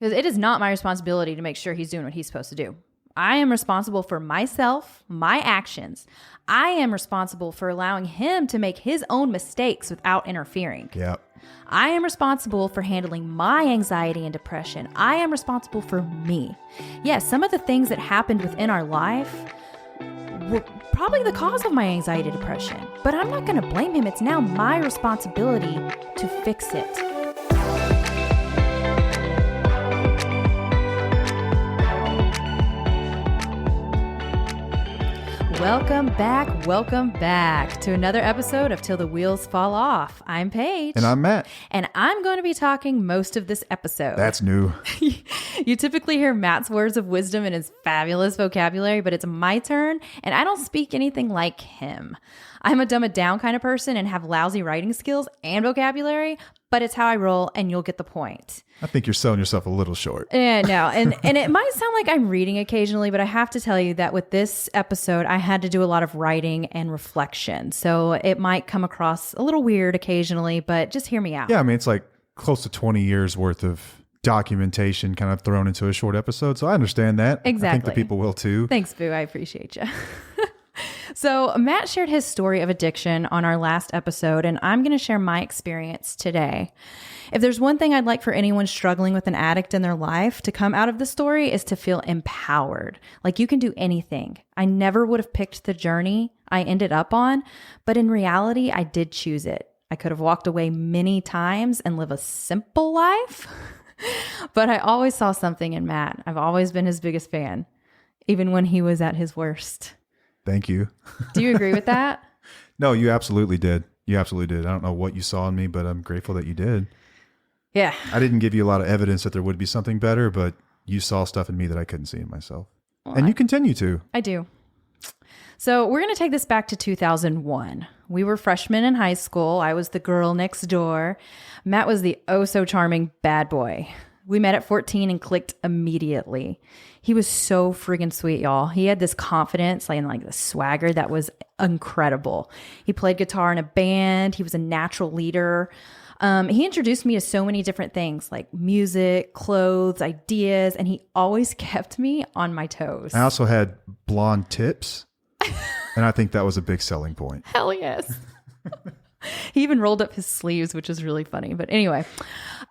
Because it is not my responsibility to make sure he's doing what he's supposed to do. I am responsible for myself, my actions. I am responsible for allowing him to make his own mistakes without interfering. Yep. I am responsible for handling my anxiety and depression. I am responsible for me. Yes, some of the things that happened within our life were probably the cause of my anxiety and depression, but I'm not going to blame him. It's now my responsibility to fix it. Welcome back to another episode of Till the Wheels Fall Off. I'm Paige. And I'm Matt. And I'm going to be talking most of this episode. That's new. You typically hear Matt's words of wisdom and his fabulous vocabulary, but it's my turn, and I don't speak anything like him. I'm a dumb it down kind of person and have lousy writing skills and vocabulary, but it's how I roll, and you'll get the point. I think you're selling yourself a little short. Yeah, no, and it might sound like I'm reading occasionally, but I have to tell you that with this episode, I had to do a lot of writing and reflection. So it might come across a little weird occasionally, but just hear me out. Yeah, I mean, it's like close to 20 years worth of documentation kind of thrown into a short episode. So I understand that. Exactly. I think the people will too. Thanks, Boo. I appreciate you. So Matt shared his story of addiction on our last episode, and I'm going to share my experience today. If there's one thing I'd like for anyone struggling with an addict in their life to come out of the story is to feel empowered. Like you can do anything. I never would have picked the journey I ended up on, but in reality, I did choose it. I could have walked away many times and live a simple life, but I always saw something in Matt. I've always been his biggest fan, even when he was at his worst. Thank you. Do you agree with that? No, you absolutely did. You absolutely did. I don't know what you saw in me, but I'm grateful that you did. Yeah. I didn't give you a lot of evidence that there would be something better, but you saw stuff in me that I couldn't see in myself. Well, and you continue to. I do. So we're going to take this back to 2001. We were freshmen in high school. I was the girl next door. Matt was the oh so charming bad boy. We met at 14 and clicked immediately. He was so friggin' sweet, y'all. He had this confidence and like the swagger that was incredible. He played guitar in a band. He was a natural leader. He introduced me to so many different things like music, clothes, ideas, and he always kept me on my toes. I also had blonde tips, and I think that was a big selling point. Hell yes. He even rolled up his sleeves, which was really funny. But anyway,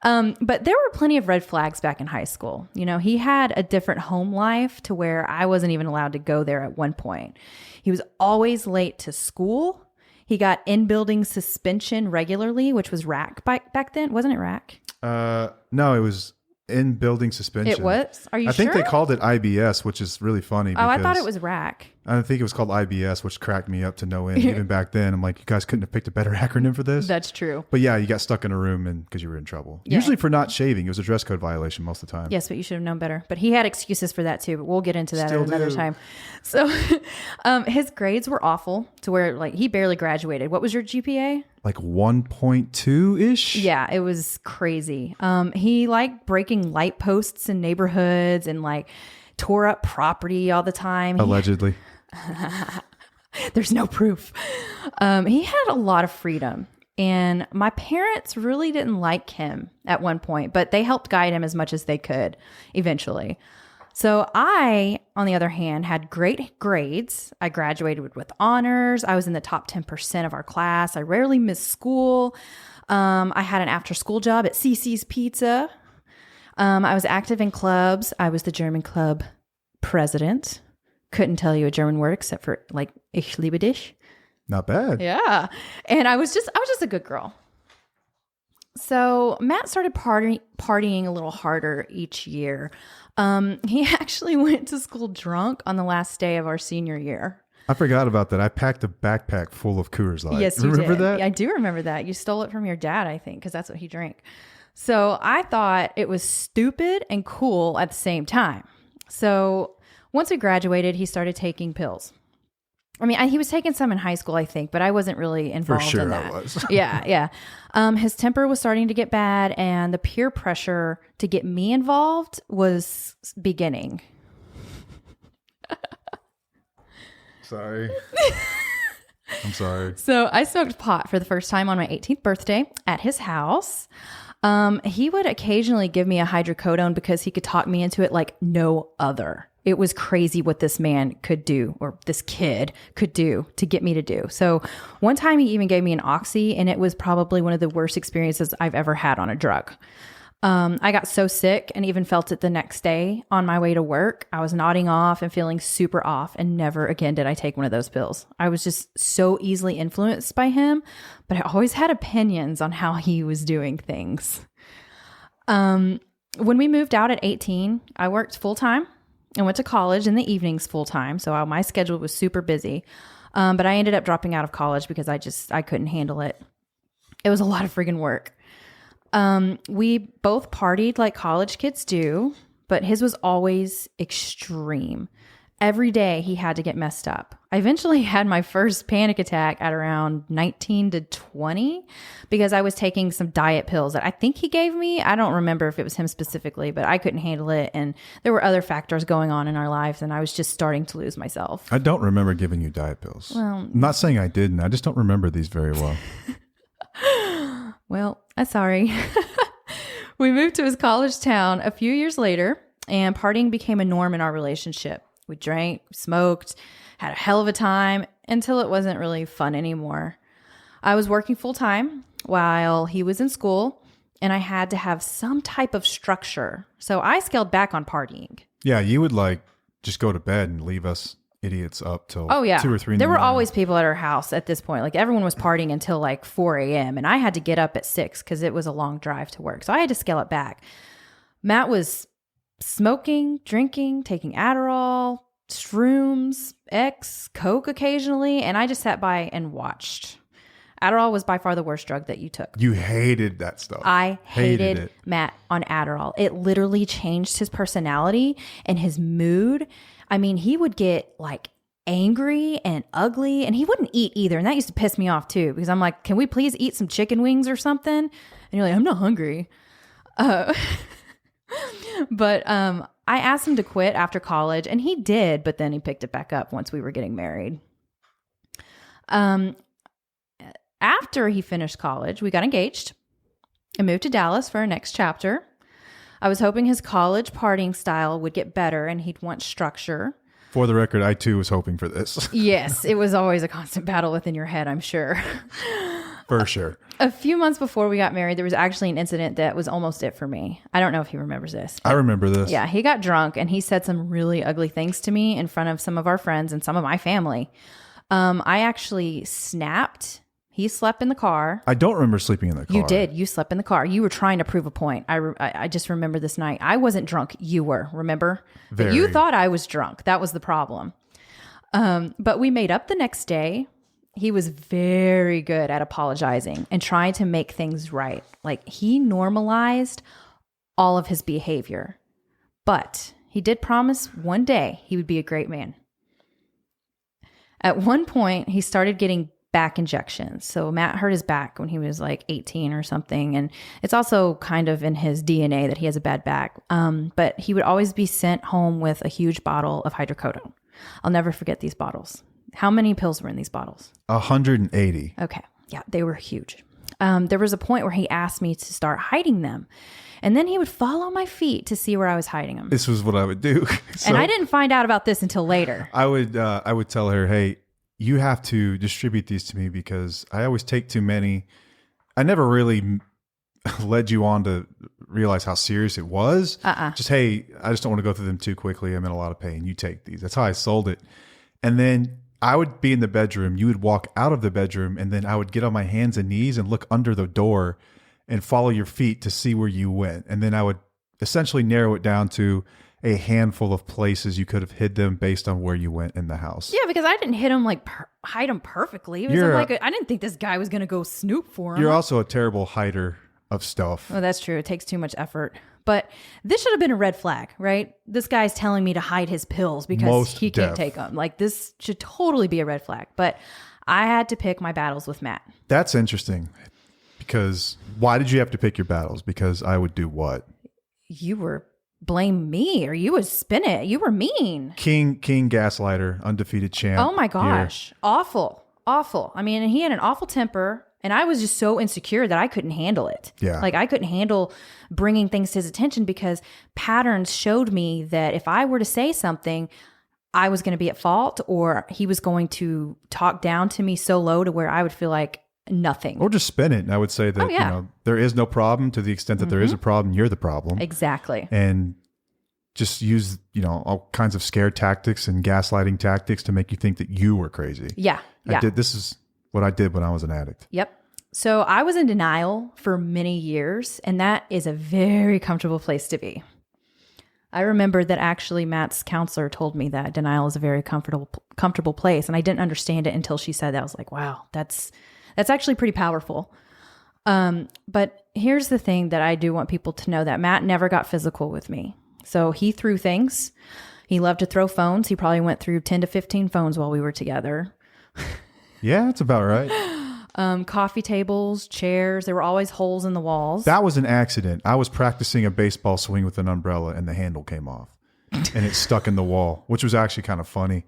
but there were plenty of red flags back in high school. You know, he had a different home life to where I wasn't even allowed to go there at one point. He was always late to school. He got in-building suspension regularly, which was rack back then. Wasn't it rack? No, it was in-building suspension. It was? Are you sure? I think they called it IBS, which is really funny. Oh, I thought it was rack. I think it was called IBS, which cracked me up to no end. Even back then, I'm like, you guys couldn't have picked a better acronym for this. That's true. But yeah, you got stuck in a room and because you were in trouble. Yeah. Usually for not shaving. It was a dress code violation most of the time. Yes, but you should have known better. But he had excuses for that too. But we'll get into that at another time. So his grades were awful to where like he barely graduated. What was your GPA? Like 1.2-ish? Yeah, it was crazy. He liked breaking light posts in neighborhoods and like tore up property all the time. Allegedly. There's no proof. He had a lot of freedom, and my parents really didn't like him at one point, but they helped guide him as much as they could eventually. So I, on the other hand, had great grades. I graduated with honors. I was in the top 10% of our class. I rarely missed school. I had an after-school job at CC's Pizza. I was active in clubs. I was the German club president. Couldn't tell you a German word except for like ich liebe dich. Not bad. Yeah. And I was just a good girl. So Matt started partying a little harder each year. He actually went to school drunk on the last day of our senior year. I forgot about that. I packed a backpack full of Coors Light. Yes, you remember did. that? I do remember that. You stole it from your dad, I think, because that's what he drank. So I thought it was stupid and cool at the same time. So once we graduated, he started taking pills. I mean, he was taking some in high school, I think, but I wasn't really involved in that. I was. Yeah. His temper was starting to get bad, and the peer pressure to get me involved was beginning. Sorry. I'm sorry. So I smoked pot for the first time on my 18th birthday at his house. He would occasionally give me a hydrocodone because he could talk me into it like no other. It was crazy what this man could do, or this kid could do to get me to do. So one time he even gave me an oxy, and it was probably one of the worst experiences I've ever had on a drug. I got so sick and even felt it the next day on my way to work. I was nodding off and feeling super off, and never again did I take one of those pills. I was just so easily influenced by him, but I always had opinions on how he was doing things. When we moved out at 18, I worked full time and went to college in the evenings full time. So my schedule was super busy. But I ended up dropping out of college because I couldn't handle it. It was a lot of friggin' work. We both partied like college kids do, but his was always extreme. Every day he had to get messed up. I eventually had my first panic attack at around 19 to 20 because I was taking some diet pills that I think he gave me. I don't remember if it was him specifically, but I couldn't handle it. And there were other factors going on in our lives, and I was just starting to lose myself. I don't remember giving you diet pills. Well, I'm not saying I didn't. I just don't remember these very well. Well, I'm sorry. We moved to his college town a few years later, and partying became a norm in our relationship. We drank, smoked, had a hell of a time until it wasn't really fun anymore. I was working full time while he was in school, and I had to have some type of structure. So I scaled back on partying. Yeah, you would like just go to bed and leave us idiots up till 2 or 3 in the There were morning. always people at our house at this point. Like everyone was partying until like 4 a.m. and I had to get up at 6 because it was a long drive to work. So I had to scale it back. Matt was smoking, drinking, taking Adderall, shrooms, X, Coke occasionally, and I just sat by and watched. Adderall was by far the worst drug that you took. You hated that stuff. I hated it. Matt on Adderall. It literally changed his personality and his mood. I mean, he would get like angry and ugly, and he wouldn't eat either. And that used to piss me off too, because I'm like, can we please eat some chicken wings or something? And you're like, I'm not hungry. But I asked him to quit after college, and he did, but then he picked it back up once we were getting married. After he finished college, we got engaged and moved to Dallas for our next chapter. I was hoping his college partying style would get better and he'd want structure. For the record, I too was hoping for this. Yes, it was always a constant battle within your head, I'm sure. For sure. A few months before we got married, there was actually an incident that was almost it for me. I don't know if he remembers this. I remember this. Yeah, he got drunk and he said some really ugly things to me in front of some of our friends and some of my family. I actually snapped. He slept in the car. I don't remember sleeping in the car. You did. You slept in the car. You were trying to prove a point. I just remember this night. I wasn't drunk. You were, remember? Very. You thought I was drunk. That was the problem. But we made up the next day. He was very good at apologizing and trying to make things right. Like he normalized all of his behavior. But he did promise one day he would be a great man. At one point, he started getting back injections. So Matt hurt his back when he was like 18 or something. And it's also kind of in his DNA that he has a bad back. But he would always be sent home with a huge bottle of hydrocodone. I'll never forget these bottles. How many pills were in these bottles? 180. Okay. Yeah, they were huge. There was a point where he asked me to start hiding them. And then he would follow my feet to see where I was hiding them. This was what I would do. So and I didn't find out about this until later. I would tell her, hey, you have to distribute these to me because I always take too many. I never really led you on to realize how serious it was. Just, hey, I just don't want to go through them too quickly. I'm in a lot of pain. You take these. That's how I sold it. And then I would be in the bedroom. You would walk out of the bedroom, and then I would get on my hands and knees and look under the door and follow your feet to see where you went. And then I would essentially narrow it down to a handful of places you could have hid them based on where you went in the house. Yeah, because I didn't hide them perfectly. It was I didn't think this guy was going to go snoop for him. You're also a terrible hider of stuff. Oh, that's true. It takes too much effort. But this should have been a red flag, right? This guy's telling me to hide his pills because he can't take them. Like this should totally be a red flag. But I had to pick my battles with Matt. That's interesting. Because why did you have to pick your battles? Because I would do what? You were blame me or you would spin it. You were mean. King gaslighter, undefeated champ. Oh my gosh. Here. Awful. I mean, he had an awful temper. And I was just so insecure that I couldn't handle it. Yeah. Like I couldn't handle bringing things to his attention because patterns showed me that if I were to say something, I was going to be at fault, or he was going to talk down to me so low to where I would feel like nothing. Or just spin it. And I would say that, you know, there is no problem to the extent that there is a problem. You're the problem. Exactly. And just use, you know, all kinds of scare tactics and gaslighting tactics to make you think that you were crazy. Yeah. This is what I did when I was an addict. Yep. So I was in denial for many years, and that is a very comfortable place to be. I remember that actually Matt's counselor told me that denial is a very comfortable place, and I didn't understand it until she said that. I was like, wow, that's actually pretty powerful. But here's the thing that I do want people to know, that Matt never got physical with me. So he threw things. He loved to throw phones. He probably went through 10 to 15 phones while we were together. Yeah, that's about right. Coffee tables, chairs. There were always holes in the walls. That was an accident. I was practicing a baseball swing with an umbrella and the handle came off and it stuck in the wall, which was actually kind of funny.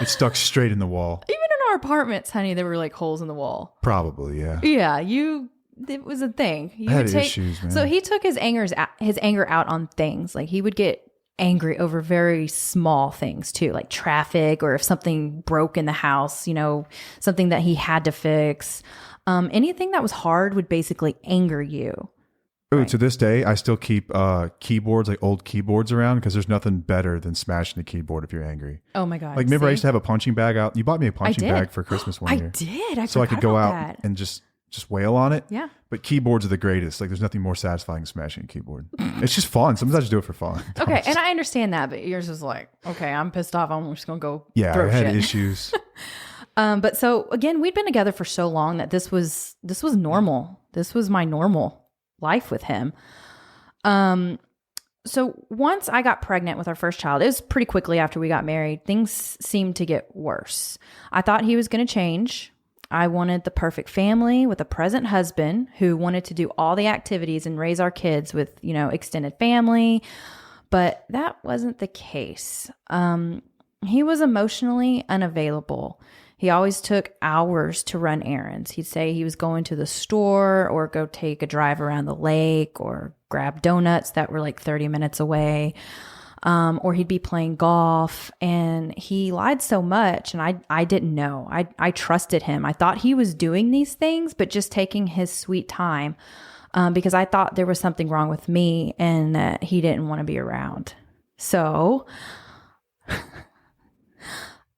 It stuck straight in the wall. Even in our apartments, honey, there were like holes in the wall. Probably, yeah. Yeah, it was a thing. I had issues, man. So he took his anger out on things. Like he would get angry over very small things too, like traffic, or if something broke in the house, you know, something that he had to fix. Anything that was hard would basically anger you. Ooh, to this day, I still keep keyboards, like old keyboards around, because there's nothing better than smashing a keyboard if you're angry. Oh my God. Like, remember I used to have a punching bag out? You bought me a punching bag for Christmas one year. I did. So I could go out and just wail on it. Yeah. But keyboards are the greatest. Like, there's nothing more satisfying than smashing a keyboard. It's just fun. Sometimes I just do it for fun. Okay, and I understand that, but yours is like, okay, I'm pissed off. I'm just going to go Yeah, I had shit. issues. But so, again, we'd been together for so long that this was normal. This was my normal life with him. So once I got pregnant with our first child, it was pretty quickly after we got married, things seemed to get worse. I thought he was going to change. I wanted the perfect family with a present husband who wanted to do all the activities and raise our kids with, you know, extended family. But that wasn't the case. He was emotionally unavailable. He always took hours to run errands. He'd say he was going to the store or go take a drive around the lake or grab donuts that were like 30 minutes away. Or he'd be playing golf, and he lied so much, and I didn't know. I trusted him. I thought he was doing these things, but just taking his sweet time, because I thought there was something wrong with me and that he didn't want to be around. So,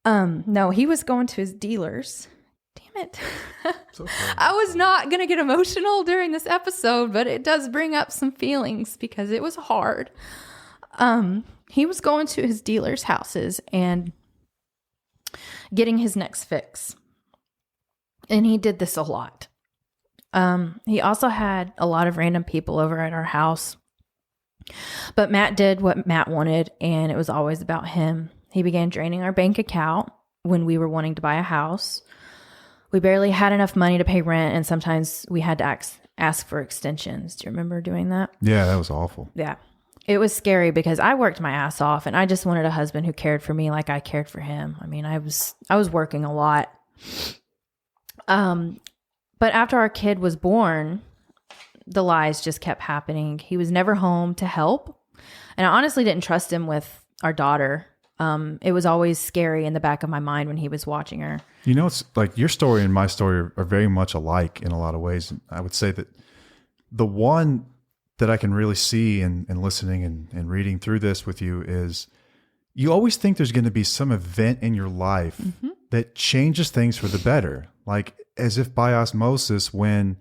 no, he was going to his dealers. Damn it. I was not going to get emotional during this episode, but it does bring up some feelings because it was hard. He was going to his dealers' houses and getting his next fix. And he did this a lot. He also had a lot of random people over at our house. But Matt did what Matt wanted, and it was always about him. He began draining our bank account when we were wanting to buy a house. We barely had enough money to pay rent, and sometimes we had to ask for extensions. Do you remember doing that? Yeah, that was awful. Yeah. It was scary because I worked my ass off, and I just wanted a husband who cared for me like I cared for him. I mean, I was working a lot. But after our kid was born, the lies just kept happening. He was never home to help. And I honestly didn't trust him with our daughter. It was always scary in the back of my mind when he was watching her. You know, it's like your story and my story are very much alike in a lot of ways. And I would say that the one that I can really see and listening and reading through this with you is you always think there's going to be some event in your life that changes things for the better. Like as if by osmosis, when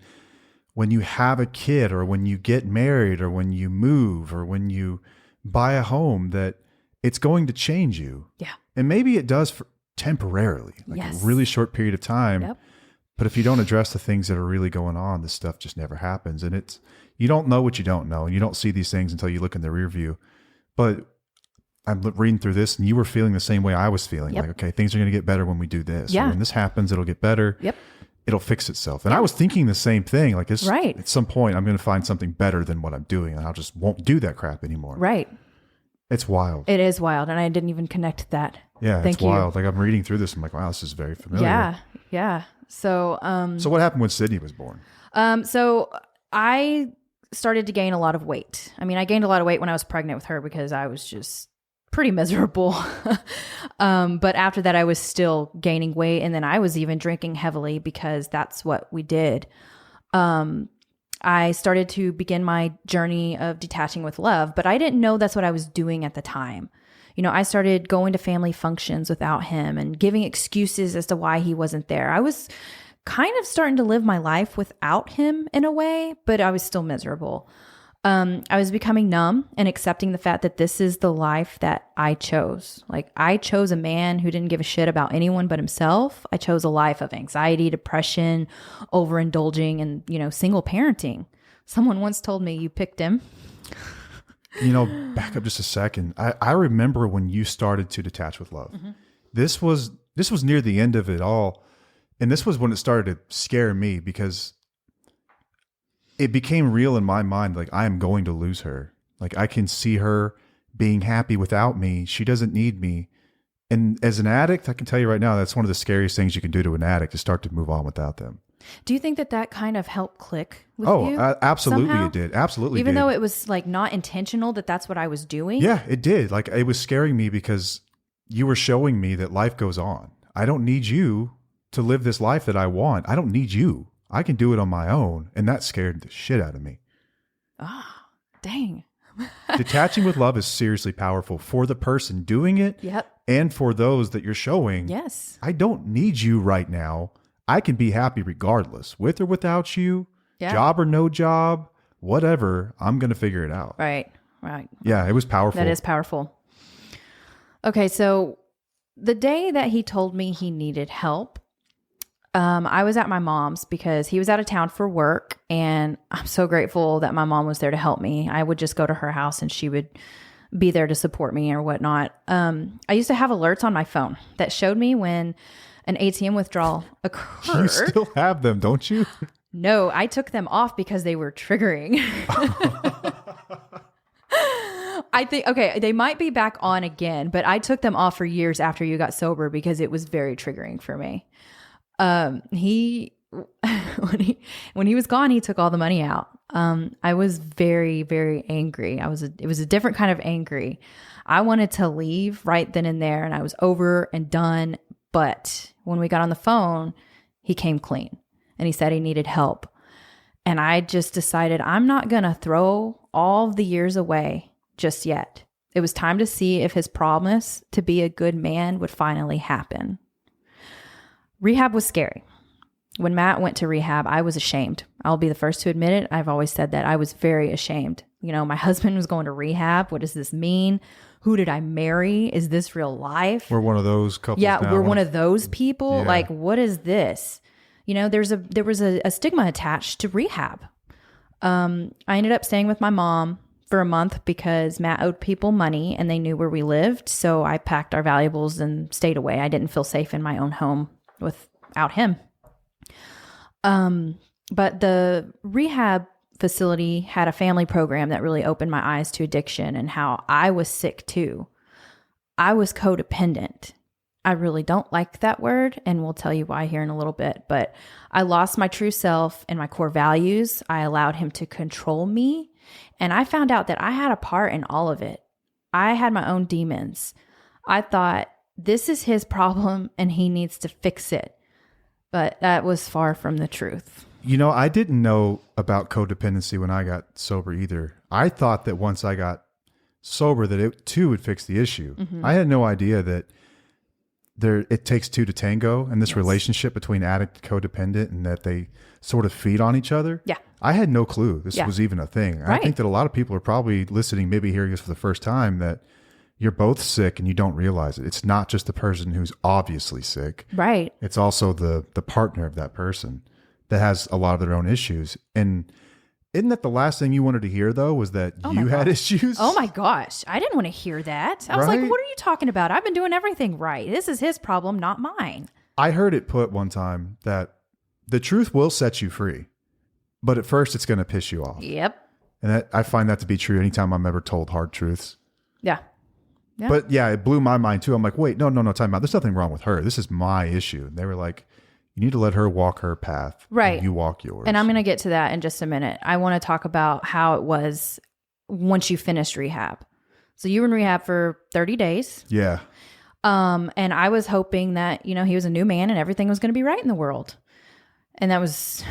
you have a kid or when you get married or when you move or when you buy a home, that it's going to change you. Yeah. And maybe it does for temporarily, like a really short period of time. Yep. But if you don't address the things that are really going on, this stuff just never happens. And you don't know what you don't know. And you don't see these things until you look in the rear view. But I'm reading through this and you were feeling the same way I was feeling. Like, okay, things are going to get better when we do this. Yeah. Or when this happens, it'll get better. Yep. It'll fix itself. And I was thinking the same thing. Like at some point, I'm going to find something better than what I'm doing. And I just won't do that crap anymore. Right. It's wild. It is wild. And I didn't even connect that Yeah, Thank it's you. wild. Like I'm reading through this, I'm like, wow, this is very familiar. Yeah. Yeah. So, So what happened when Sydney was born? so I started to gain a lot of weight. I mean, I gained a lot of weight when I was pregnant with her because I was just pretty miserable. But after that, I was still gaining weight. And then I was even drinking heavily because that's what we did. I started to begin my journey of detaching with love, but I didn't know that's what I was doing at the time. You know, I started going to family functions without him and giving excuses as to why he wasn't there. I was kind of starting to live my life without him in a way, but I was still miserable. I was becoming numb and accepting the fact that this is the life that I chose. Like I chose a man who didn't give a shit about anyone but himself. I chose a life of anxiety, depression, overindulging, and, you know, single parenting. Someone once told me, you picked him. You know, back up just a second. I remember when you started to detach with love. Mm-hmm. This was near the end of it all. And this was when it started to scare me because it became real in my mind. Like I am going to lose her. Like I can see her being happy without me. She doesn't need me. And as an addict, I can tell you right now, that's one of the scariest things you can do to an addict, to start to move on without them. Do you think that kind of helped click with you? Absolutely somehow? It did. Absolutely Even did. though it was like not intentional that's what I was doing? Yeah, it did. Like it was scaring me because you were showing me that life goes on. I don't need you to live this life that I want. I don't need you. I can do it on my own. And that scared the shit out of me. Ah, dang. Detaching with love is seriously powerful for the person doing it. Yep. And for those that you're showing. Yes. I don't need you right now. I can be happy regardless, with or without you, job or no job, whatever. I'm going to figure it out. Right. Yeah, it was powerful. That is powerful. Okay, so the day that he told me he needed help, I was at my mom's because he was out of town for work, and I'm so grateful that my mom was there to help me. I would just go to her house and she would be there to support me or whatnot. I used to have alerts on my phone that showed me when an ATM withdrawal occurred. You still have them, don't you? No, I took them off because they were triggering. I think, okay, they might be back on again, but I took them off for years after you got sober because it was very triggering for me. He when he was gone, he took all the money out. I was very, very angry. It was a different kind of angry. I wanted to leave right then and there, and I was over and done. But when we got on the phone, he came clean and he said he needed help. And I just decided I'm not going to throw all the years away just yet. It was time to see if his promise to be a good man would finally happen. Rehab was scary. When Matt went to rehab, I was ashamed. I'll be the first to admit it. I've always said that. I was very ashamed. You know, my husband was going to rehab. What does this mean? Who did I marry? Is this real life? We're one of those couples. Yeah, now. we're one of those people. Yeah. Like, what is this? You know, there was a stigma attached to rehab. I ended up staying with my mom for a month because Matt owed people money and they knew where we lived. So I packed our valuables and stayed away. I didn't feel safe in my own home without him. But the rehab facility had a family program that really opened my eyes to addiction and how I was sick too. I was codependent. I really don't like that word, and we'll tell you why here in a little bit, but I lost my true self and my core values. I allowed him to control me, and I found out that I had a part in all of it. I had my own demons. I thought, this is his problem and he needs to fix it. But that was far from the truth. You know, I didn't know about codependency when I got sober either. I thought that once I got sober that it too would fix the issue. Mm-hmm. I had no idea that it takes two to tango, and this relationship between addict and codependent, and that they sort of feed on each other. Yeah. I had no clue this was even a thing. Right. I think that a lot of people are probably listening, maybe hearing this for the first time, that you're both sick and you don't realize it. It's not just the person who's obviously sick. Right. It's also the partner of that person that has a lot of their own issues. And isn't that the last thing you wanted to hear, though, was that you had issues? Oh, my gosh. I didn't want to hear that. I was like, what are you talking about? I've been doing everything right. This is his problem, not mine. I heard it put one time that the truth will set you free, but at first it's going to piss you off. Yep. And I find that to be true anytime I'm ever told hard truths. Yeah. Yeah. But yeah, it blew my mind too. I'm like, wait, no, time out. There's nothing wrong with her. This is my issue. And they were like, you need to let her walk her path. Right. And you walk yours. And I'm going to get to that in just a minute. I want to talk about how it was once you finished rehab. So you were in rehab for 30 days. Yeah. And I was hoping that, he was a new man and everything was going to be right in the world. And that was...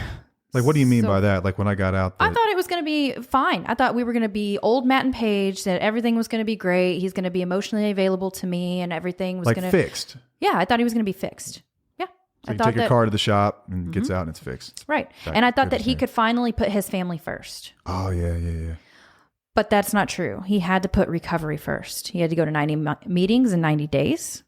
Like, what do you mean by that? Like, when I got out... I thought it was going to be fine. I thought we were going to be old Matt and Paige, that everything was going to be great. He's going to be emotionally available to me and everything was going to... fixed. Yeah, I thought he was going to be fixed. Yeah. So you take your car to the shop and gets out and it's fixed. Right. And I thought that he could finally put his family first. Oh, yeah. But that's not true. He had to put recovery first. He had to go to 90 meetings in 90 days.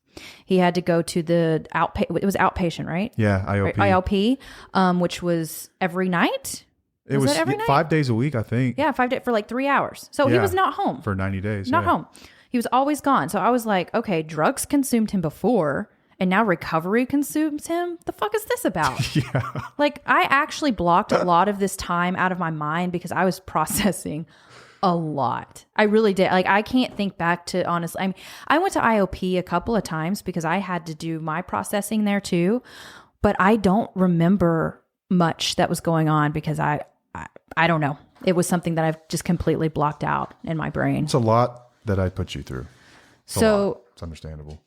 He had to go to the it was outpatient, right? Yeah, IOP. Right, IOP, which was every night. It was every night? 5 days a week, I think. Yeah, 5 days for like 3 hours. So he was not home. For 90 days. Not home. He was always gone. So I was like, okay, drugs consumed him before and now recovery consumes him. The fuck is this about? Yeah. Like, I actually blocked a lot of this time out of my mind because I was processing a lot. I really did. Like, I can't think back to, honestly, I mean, I went to IOP a couple of times because I had to do my processing there too, but I don't remember much that was going on because I don't know. It was something that I've just completely blocked out in my brain. It's a lot that I put you through. It's understandable.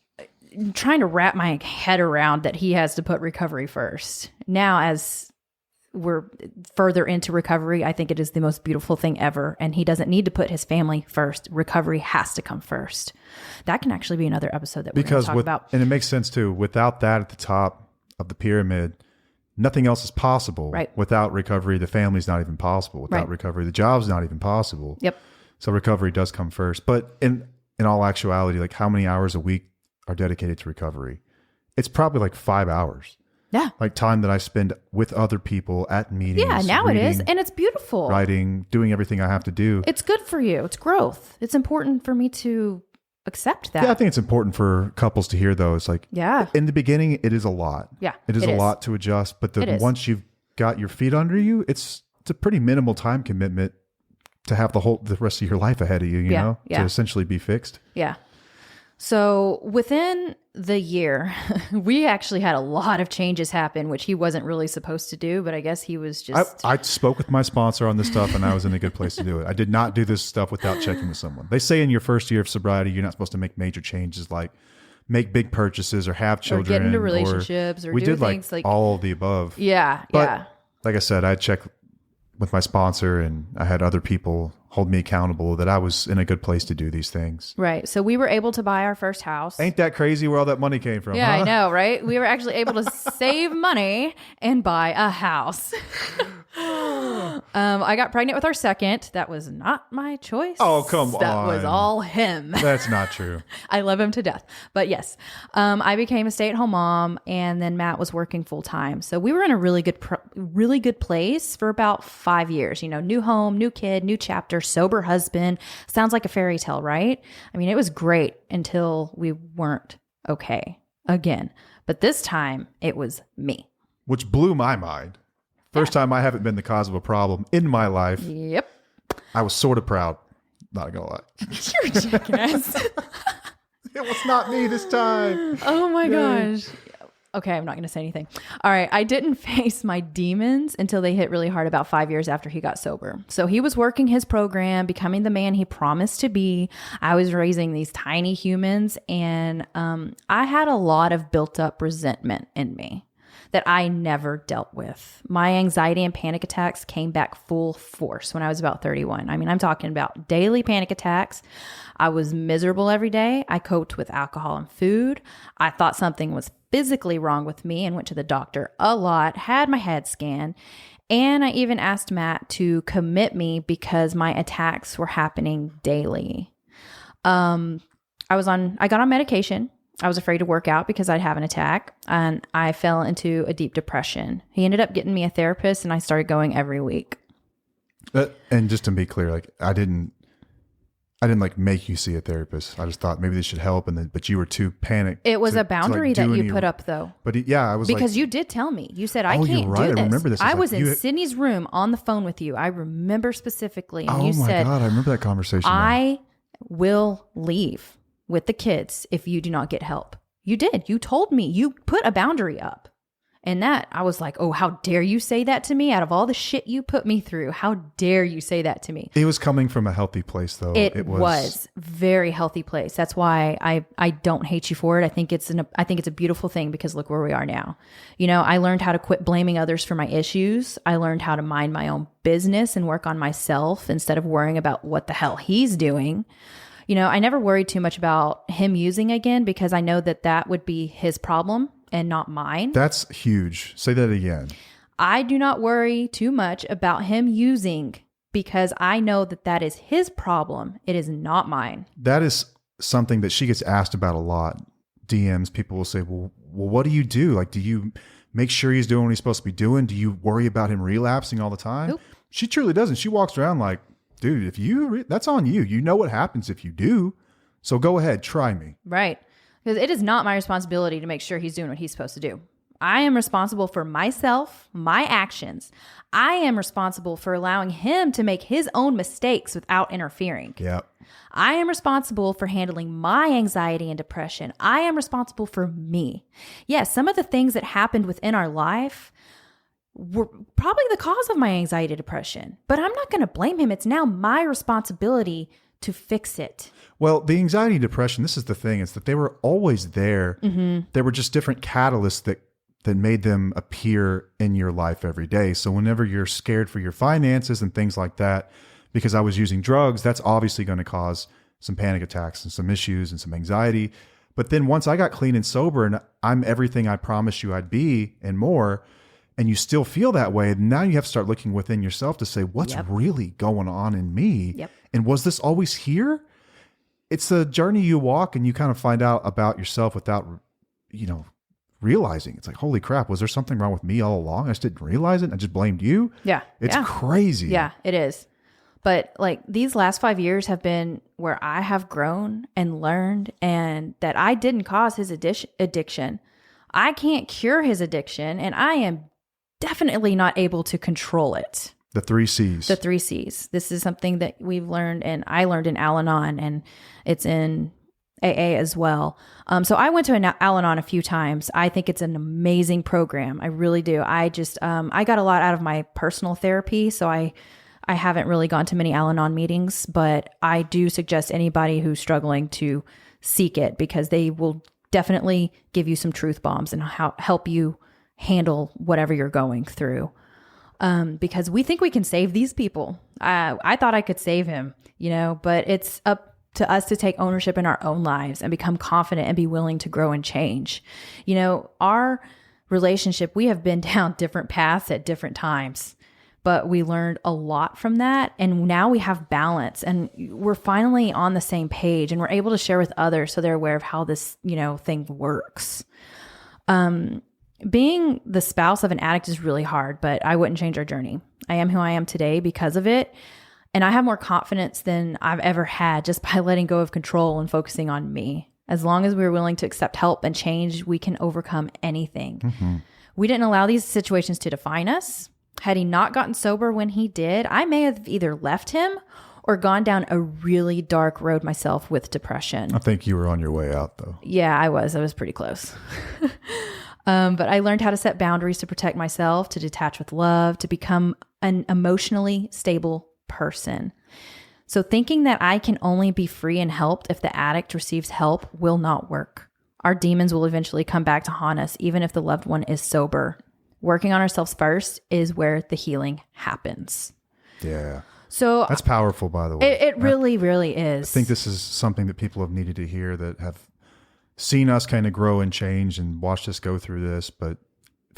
Trying to wrap my head around that he has to put recovery first. Now, as we're further into recovery, I think it is the most beautiful thing ever. And he doesn't need to put his family first. Recovery has to come first. That can actually be another episode that we're going to talk about. And it makes sense too. Without that at the top of the pyramid, nothing else is possible. Right. Without recovery, the family's not even possible. Without recovery, the job's not even possible. Yep. So recovery does come first. But in all actuality, like, how many hours a week are dedicated to recovery? It's probably like 5 hours. Yeah. Like time that I spend with other people at meetings. Yeah, now reading, it is. And it's beautiful. Writing, doing everything I have to do. It's good for you. It's growth. It's important for me to accept that. Yeah, I think it's important for couples to hear those. Like, in the beginning, it is a lot. Yeah. It is a lot to adjust. But once you've got your feet under you, it's a pretty minimal time commitment to have the rest of your life ahead of you, you know, to essentially be fixed. Yeah. So within the year, we actually had a lot of changes happen, which he wasn't really supposed to do, but I guess he was just... I spoke with my sponsor on this stuff and I was in a good place to do it. I did not do this stuff without checking with someone. They say in your first year of sobriety, you're not supposed to make major changes like make big purchases or have children. Or get into relationships or we do did things like all of the above. Yeah, but like I said, I checked with my sponsor and I had other people hold me accountable that I was in a good place to do these things. Right. So we were able to buy our first house. Ain't that crazy where all that money came from? Yeah, huh? I know, right? We were actually able to save money and buy a house. I got pregnant with our second. That was not my choice. Oh, come on. That was all him. That's not true. I love him to death. But yes, I became a stay-at-home mom, and then Matt was working full-time. So we were in a really good place for about 5 years. You know, new home, new kid, new chapter, sober husband. Sounds like a fairy tale, right? I mean, it was great until we weren't okay again. But this time, it was me. Which blew my mind. First time I haven't been the cause of a problem in my life. Yep. I was sort of proud. Not gonna lie. You're a jackass. It was not me this time. Oh my gosh. Okay, I'm not going to say anything. All right, I didn't face my demons until they hit really hard about 5 years after he got sober. So he was working his program, becoming the man he promised to be. I was raising these tiny humans, and I had a lot of built up resentment in me that I never dealt with. My anxiety and panic attacks came back full force when I was about 31. I mean, I'm talking about daily panic attacks. I was miserable every day. I coped with alcohol and food. I thought something was physically wrong with me and went to the doctor a lot, had my head scanned, and I even asked Matt to commit me because my attacks were happening daily. I got on medication. I was afraid to work out because I'd have an attack, and I fell into a deep depression. He ended up getting me a therapist, and I started going every week. And just to be clear, like I didn't like make you see a therapist. I just thought maybe this should help, but you were too panicked. It was a boundary that you put up, though. But I was because you did tell me. You said I can't you're right. do this. I remember this. I was in Sydney's room on the phone with you. I remember specifically, and you said, "Oh my God, I remember that conversation." I will leave. with the kids if you do not get help. You did. You told me. You put a boundary up. And that, I was like, oh, how dare you say that to me? Out of all the shit you put me through, how dare you say that to me? It was coming from a healthy place, though. It was very healthy place. That's why I don't hate you for it. I think it's a beautiful thing, because look where we are now. You know, I learned how to quit blaming others for my issues. I learned how to mind my own business and work on myself instead of worrying about what the hell he's doing. You know, I never worried too much about him using again, because I know that would be his problem and not mine. That's huge. Say that again. I do not worry too much about him using, because I know that is his problem. It is not mine. That is something that she gets asked about a lot. DMs, people will say, well, what do you do? Like, do you make sure he's doing what he's supposed to be doing? Do you worry about him relapsing all the time? Nope. She truly doesn't. She walks around like, dude, that's on you. You know what happens if you do. So go ahead, try me. Right. Because it is not my responsibility to make sure he's doing what he's supposed to do. I am responsible for myself, my actions. I am responsible for allowing him to make his own mistakes without interfering. Yeah. I am responsible for handling my anxiety and depression. I am responsible for me. Yes, some of the things that happened within our life were probably the cause of my anxiety and depression, but I'm not going to blame him. It's now my responsibility to fix it. Well, the anxiety and depression, this is the thing, is that they were always there. Mm-hmm. There were just different catalysts that made them appear in your life every day. So whenever you're scared for your finances and things like that, because I was using drugs, that's obviously going to cause some panic attacks and some issues and some anxiety. But then once I got clean and sober and I'm everything I promised you I'd be and more, and you still feel that way, now you have to start looking within yourself to say, what's really going on in me? Yep. And was this always here? It's a journey you walk, and you kind of find out about yourself without, realizing. It's like, holy crap, was there something wrong with me all along? I just didn't realize it. I just blamed you. Yeah. It's crazy. Yeah, it is. But like these last 5 years have been where I have grown and learned, and that I didn't cause his addiction. I can't cure his addiction, and I am definitely not able to control it. The 3 C's. The 3 C's. This is something that we've learned, and I learned in Al-Anon, and it's in AA as well. So I went to an Al-Anon a few times. I think it's an amazing program. I really do. I just, I got a lot out of my personal therapy. So I haven't really gone to many Al-Anon meetings, but I do suggest anybody who's struggling to seek it, because they will definitely give you some truth bombs and help you handle whatever you're going through. Because we think we can save these people. I thought I could save him, but it's up to us to take ownership in our own lives and become confident and be willing to grow and change. Our relationship, we have been down different paths at different times, but we learned a lot from that. And now we have balance, and we're finally on the same page, and we're able to share with others so they're aware of how this, thing works. Being the spouse of an addict is really hard, but I wouldn't change our journey. I am who I am today because of it. And I have more confidence than I've ever had just by letting go of control and focusing on me. As long as we're willing to accept help and change, we can overcome anything. Mm-hmm. We didn't allow these situations to define us. Had he not gotten sober when he did, I may have either left him or gone down a really dark road myself with depression. I think you were on your way out, though. Yeah, I was. I was pretty close. But I learned how to set boundaries to protect myself, to detach with love, to become an emotionally stable person. So thinking that I can only be free and helped if the addict receives help will not work. Our demons will eventually come back to haunt us, even if the loved one is sober. Working on ourselves first is where the healing happens. Yeah. So that's powerful, by the way. It really, really is. I think this is something that people have needed to hear, that have seen us kind of grow and change and watched us go through this. But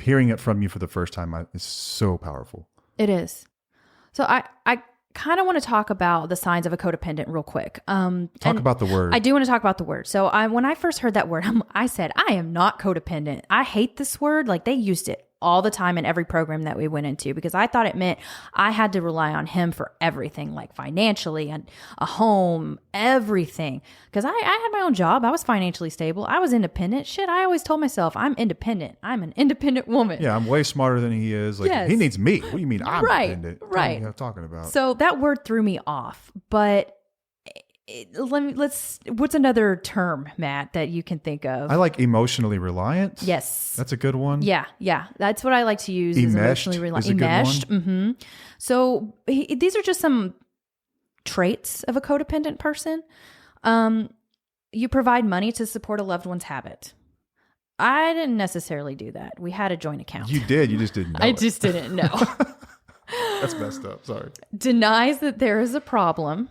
hearing it from you for the first time is so powerful. It is. So I kind of want to talk about the signs of a codependent real quick. Talk about the word. I do want to talk about the word. So when I first heard that word, I said, I am not codependent. I hate this word. Like, they used it all the time in every program that we went into, because I thought it meant I had to rely on him for everything, like financially and a home, everything. Because I had my own job. I was financially stable. I was independent. Shit, I always told myself, I'm independent. I'm an independent woman. Yeah, I'm way smarter than he is. Like, yes. He needs me. What do you mean I'm independent? Right. What are you talking about? So that word threw me off. But What's another term, Matt, that you can think of? I like emotionally reliant. Yes. That's a good one. Yeah. That's what I like to use. Enmeshed Is emotionally is a good enmeshed. one. Mm-hmm. So these are just some traits of a codependent person. You provide money to support a loved one's habit. I didn't necessarily do that. We had a joint account. You did. You just didn't know. I just didn't know. That's messed up. Sorry. Denies that there is a problem.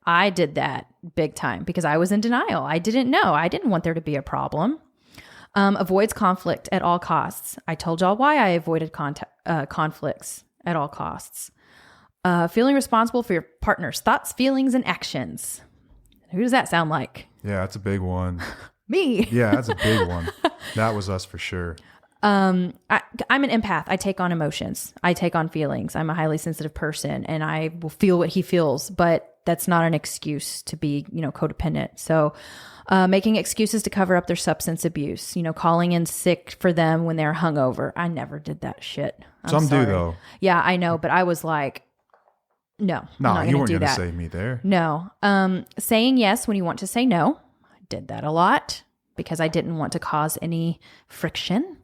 I did that big time because I was in denial. I didn't know. I didn't want there to be a problem. Avoids conflict at all costs. I told y'all why I avoided conflicts at all costs. Feeling responsible for your partner's thoughts, feelings, and actions. Who does that sound like? Yeah, that's a big one. Me. Yeah, that's a big one. That was us for sure. I'm an empath. I take on emotions. I take on feelings. I'm a highly sensitive person and I will feel what he feels, but that's not an excuse to be, codependent. So, making excuses to cover up their substance abuse, calling in sick for them when they're hungover. I never did that shit. Some do though. Yeah, I know. But I was like, no, you weren't going to save me there. No. Saying yes when you want to say no. I did that a lot because I didn't want to cause any friction.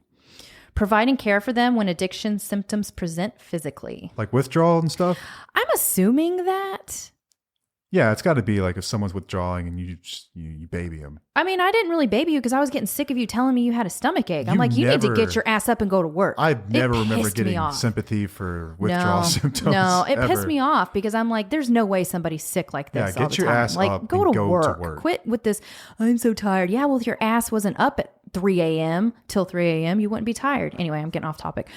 Providing care for them when addiction symptoms present physically. Like withdrawal and stuff? I'm assuming that. Yeah, it's got to be like if someone's withdrawing and you baby them. I mean, I didn't really baby you because I was getting sick of you telling me you had a stomach ache. I'm like, you need to get your ass up and go to work. I never remember getting sympathy for withdrawal symptoms. No, it pissed me off because I'm like, there's no way somebody's sick like this all the time. Get your ass up go and to work. Quit with this, I'm so tired. Yeah, well, if your ass wasn't up at 3 a.m. till 3 a.m., you wouldn't be tired. Anyway, I'm getting off topic.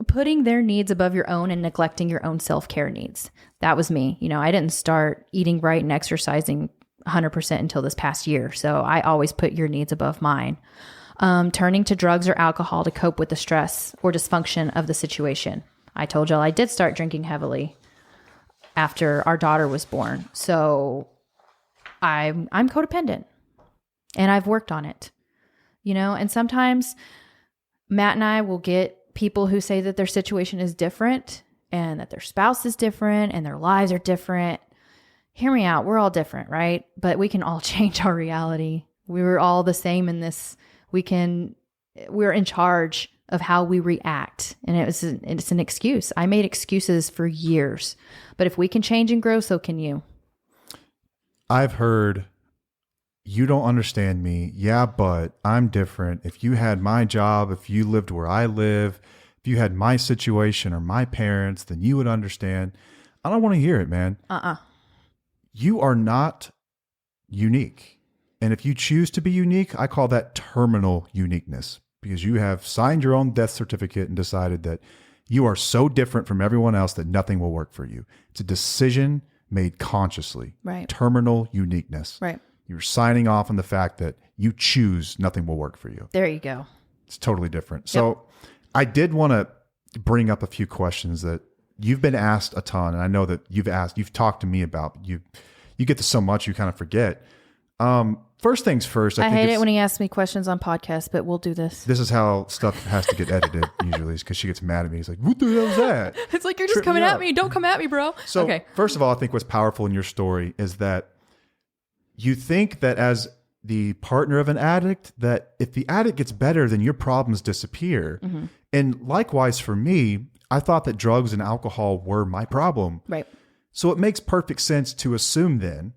Putting their needs above your own and neglecting your own self-care needs. That was me. I didn't start eating right and exercising 100% until this past year. So I always put your needs above mine. Turning to drugs or alcohol to cope with the stress or dysfunction of the situation. I told y'all I did start drinking heavily after our daughter was born. So I'm codependent and I've worked on it, and sometimes Matt and I will get people who say that their situation is different and that their spouse is different and their lives are different. Hear me out. We're all different, right? But we can all change our reality. We were all the same in this. We're in charge of how we react. And it's an excuse. I made excuses for years, but if we can change and grow, so can you. I've heard, you don't understand me. Yeah, but I'm different. If you had my job, if you lived where I live, if you had my situation or my parents, then you would understand. I don't want to hear it, man. You are not unique. And if you choose to be unique, I call that terminal uniqueness because you have signed your own death certificate and decided that you are so different from everyone else that nothing will work for you. It's a decision made consciously. Right. Terminal uniqueness. Right. You're signing off on the fact that you choose nothing will work for you. There you go. It's totally different. So I did want to bring up a few questions that you've been asked a ton. And I know that you've talked to me about, you get to so much, you kind of forget. First things first. I hate it when he asks me questions on podcasts, but we'll do this. This is how stuff has to get edited usually, because she gets mad at me. He's like, what the hell is that? It's like, you're just coming at me. Don't come at me, bro. So first of all, I think what's powerful in your story is that you think that as the partner of an addict, that if the addict gets better, then your problems disappear. Mm-hmm. And likewise for me, I thought that drugs and alcohol were my problem. Right. So it makes perfect sense to assume then,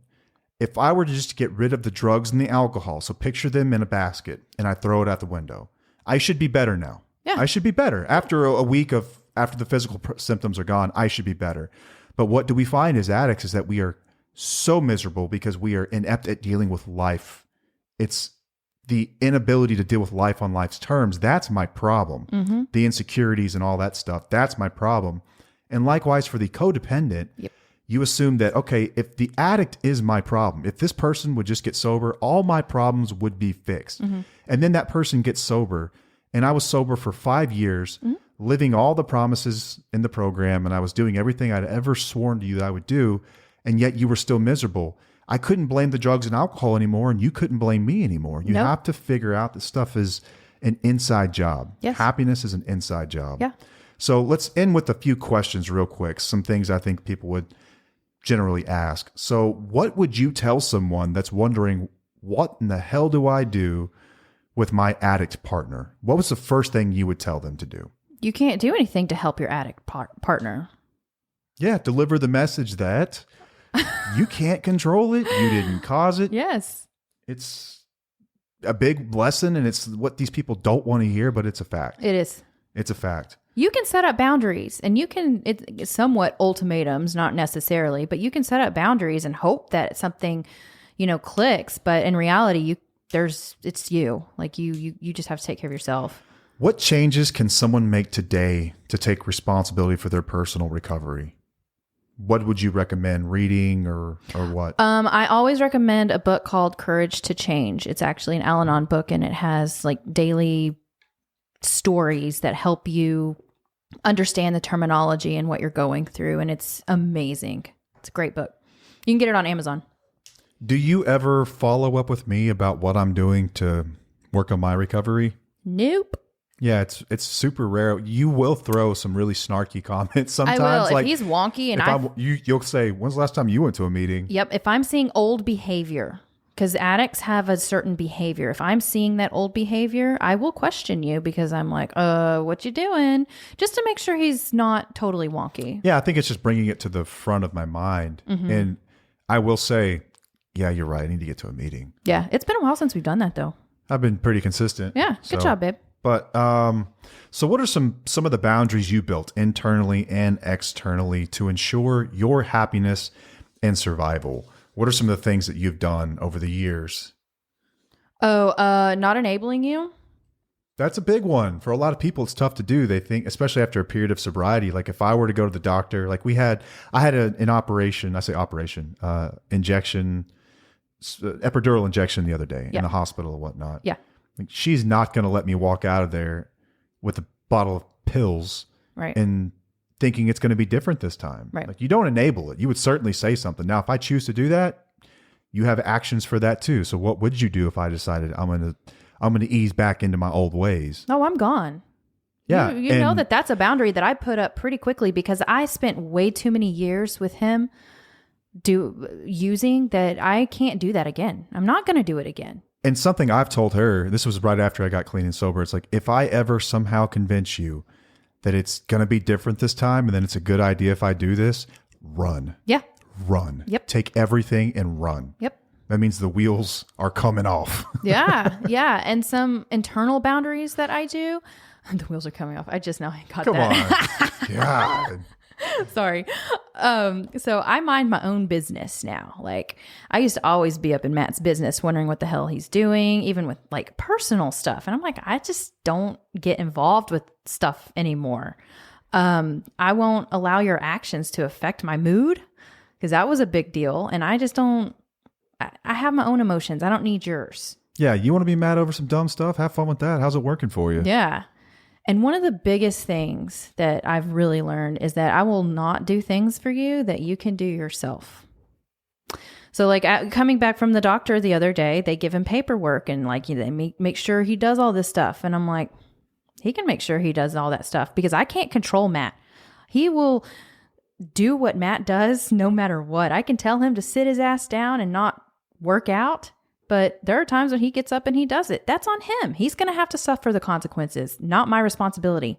if I were to just get rid of the drugs and the alcohol, so picture them in a basket and I throw it out the window, I should be better now. Yeah. I should be better. After a week after the physical symptoms are gone, I should be better. But what do we find as addicts is that we are so miserable because we are inept at dealing with life. It's the inability to deal with life on life's terms. That's my problem. Mm-hmm. The insecurities and all that stuff. That's my problem. And likewise for the codependent, you assume that, okay, if the addict is my problem, if this person would just get sober, all my problems would be fixed. Mm-hmm. And then that person gets sober. And I was sober for 5 years, living all the promises in the program. And I was doing everything I'd ever sworn to you that I would do. And yet you were still miserable. I couldn't blame the drugs and alcohol anymore, and you couldn't blame me anymore. You have to figure out that stuff is an inside job. Yes. Happiness is an inside job. Yeah. So let's end with a few questions real quick. Some things I think people would generally ask. So what would you tell someone that's wondering, what in the hell do I do with my addict partner? What was the first thing you would tell them to do? You can't do anything to help your addict partner. Yeah, deliver the message that you can't control it. You didn't cause it. Yes. It's a big lesson, and it's what these people don't want to hear, but it's a fact. It is. It's a fact. You can set up boundaries, and it's somewhat ultimatums, not necessarily, but you can set up boundaries and hope that something, clicks. But in reality, it's you. Like you just have to take care of yourself. What changes can someone make today to take responsibility for their personal recovery? What would you recommend reading or what? I always recommend a book called Courage to Change. It's actually an Al-Anon book, and it has like daily stories that help you understand the terminology and what you're going through. And it's amazing. It's a great book. You can get it on Amazon. Do you ever follow up with me about what I'm doing to work on my recovery? Nope. Yeah, it's super rare. You will throw some really snarky comments sometimes. I will. Like, if he's wonky and you'll say, when's the last time you went to a meeting? Yep. If I'm seeing old behavior, because addicts have a certain behavior. If I'm seeing that old behavior, I will question you because I'm like, what you doing? Just to make sure he's not totally wonky. Yeah, I think it's just bringing it to the front of my mind. Mm-hmm. And I will say, yeah, you're right. I need to get to a meeting. Yeah. It's been a while since we've done that though. I've been pretty consistent. Yeah. Good job, babe. But so what are some of the boundaries you built internally and externally to ensure your happiness and survival? What are some of the things that you've done over the years? Not enabling you. That's a big one. For a lot of people, it's tough to do. They think, especially after a period of sobriety, like if I were to go to the doctor, like I had an operation, injection, epidural injection the other day in the hospital and whatnot. Yeah. Like, she's not going to let me walk out of there with a bottle of pills and thinking it's going to be different this time. Right. Like, you don't enable it. You would certainly say something. Now, if I choose to do that, you have actions for that too. So what would you do if I decided I'm going to ease back into my old ways? No, I'm gone. Yeah. You know that's a boundary that I put up pretty quickly because I spent way too many years with him using that. I can't do that again. I'm not going to do it again. And something I've told her, this was right after I got clean and sober. It's like, if I ever somehow convince you that it's going to be different this time, and then it's a good idea if I do this, run. Yeah. Run. Yep. Take everything and run. Yep. That means the wheels are coming off. Yeah. Yeah. And some internal boundaries that I do. The wheels are coming off. I just now got Come that. on. God. Sorry. So I mind my own business now. Like I used to always be up in Matt's business, wondering what the hell he's doing, even with like personal stuff. And I'm like, I just don't get involved with stuff anymore. I won't allow your actions to affect my mood because that was a big deal. And I just don't, I have my own emotions. I don't need yours. Yeah. You want to be mad over some dumb stuff? Have fun with that. How's it working for you? Yeah. And one of the biggest things that I've really learned is that I will not do things for you that you can do yourself. So like coming back from the doctor the other day, they give him paperwork and like they make sure he does all this stuff. And I'm like, he can make sure he does all that stuff because I can't control Matt. He will do what Matt does no matter what. I can tell him to sit his ass down and not work out. But there are times when he gets up and he does it. That's on him. He's going to have to suffer the consequences, not my responsibility.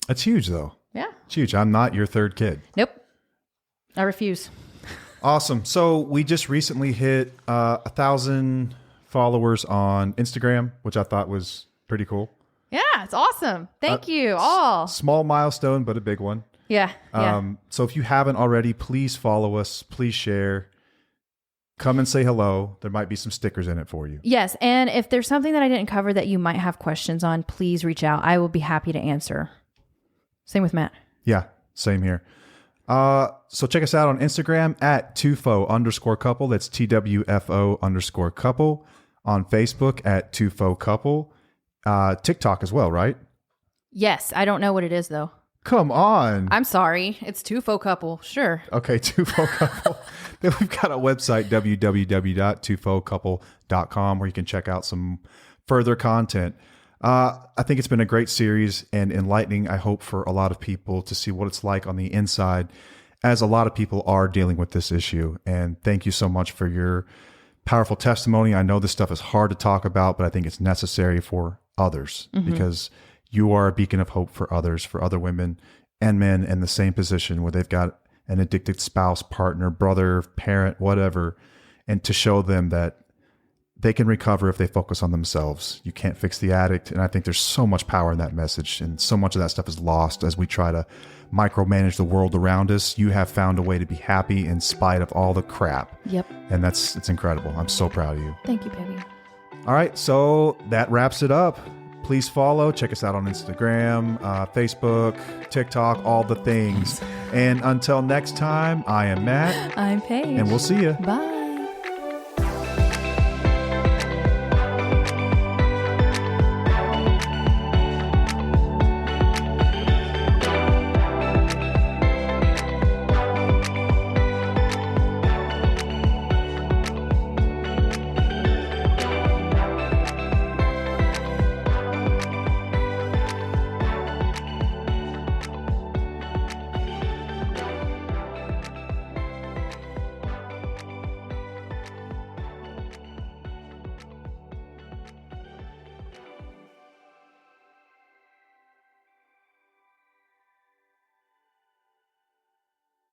That's huge, though. Yeah. It's huge. I'm not your third kid. Nope. I refuse. Awesome. So we just recently hit 1,000 followers on Instagram, which I thought was pretty cool. Yeah, it's awesome. Thank you all. Small milestone, but a big one. Yeah. So if you haven't already, please follow us. Please share. Come and say hello. There might be some stickers in it for you. Yes. And if there's something that I didn't cover that you might have questions on, please reach out. I will be happy to answer. Same with Matt. Yeah, same here. So check us out on Instagram at TUFO_couple. That's TWFO_couple. On Facebook at TUFO couple. TikTok as well, right? Yes. I don't know what it is though. Come on. I'm sorry. It's TUFO couple. Sure. Okay, TUFO couple. Then we've got a website, www.tufocouple.com, where you can check out some further content. I think it's been a great series and enlightening, I hope, for a lot of people to see what it's like on the inside as a lot of people are dealing with this issue. And thank you so much for your powerful testimony. I know this stuff is hard to talk about, but I think it's necessary for others because you are a beacon of hope for others, for other women and men in the same position where they've got an addicted spouse, partner, brother, parent, whatever, and to show them that they can recover if they focus on themselves. You can't fix the addict. And I think there's so much power in that message. And so much of that stuff is lost as we try to micromanage the world around us. You have found a way to be happy in spite of all the crap. Yep. And it's incredible. I'm so proud of you. Thank you, baby. All right. So that wraps it up. Please follow. Check us out on Instagram, Facebook, TikTok, all the things. And until next time, I am Matt. I'm Paige. And we'll see you. Bye.